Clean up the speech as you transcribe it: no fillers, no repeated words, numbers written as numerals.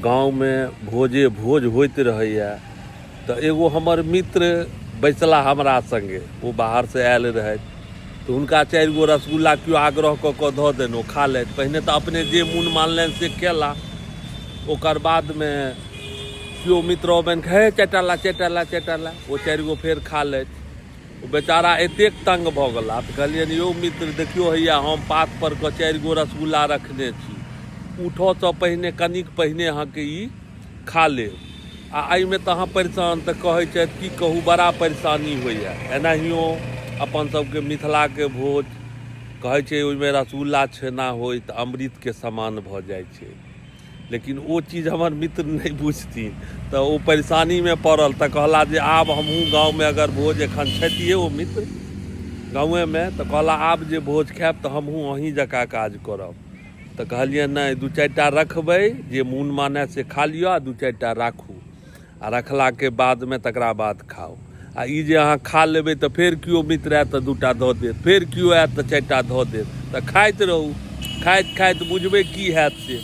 गाँव में भोज होइत रहैया तो एगो हमर मित्र बैसला हमरा संगे, वो बाहर से आयल रहे तो हुनका 4 गो रसगुल्ला क्यों आग्रह कऽ कऽ धऽ देलहुँ, खा लेत। पहिने तो अपने जे मोन मानलनि से केला, ओकर बाद में क्यों मित्र अबनि हे चटाला वो 4 गो फेर खा लेत। वो बेचारा एतेक तंग भऽ गेला तऽ कहलियनि यौ मित्र देखियो हैया हम पात पर के 4 गो रसगुल्ला रखने छी, उठो से पहिने कनिक पहिने अहाँके ई खा लेब। आ एहिमे तऽ अहाँ परेशान तऽ कहै छथि की कहू बड़ा परेशानी होइए। एनाहियो अपन सबके मिथिलाके भोज कहै छै ओहिमे रसगुल्ला छेना होय तऽ अमृतके समान भऽ जाइ छै, लेकिन वो चीज हमर मित्र नहीं बुझथिन तऽ ओ परेशानीमे पड़ल तऽ कहला जे आब हमहूँ गाँवमे अगर भोज एखन छथिए ओ मित्र गाँवेमे तऽ कहला आब जे भोज खायब तऽ हमहूँ अहीँ जकाँ काज करब। तऽ कहलियै नहीं 2-4 टा रखबै, जे मोन माने से खा लिअ, 2-4 टा राखू आ रखलाके बादमे तकरा बाद खाउ। आ ई जे अहाँ खा लेबै तऽ फेर केओ मित्र आयत तऽ 2 टा दऽ देत, फेर केओ आयत तऽ 4 टा दऽ देत, तऽ खाइत रहू, खाइत बुझबै की हैत से।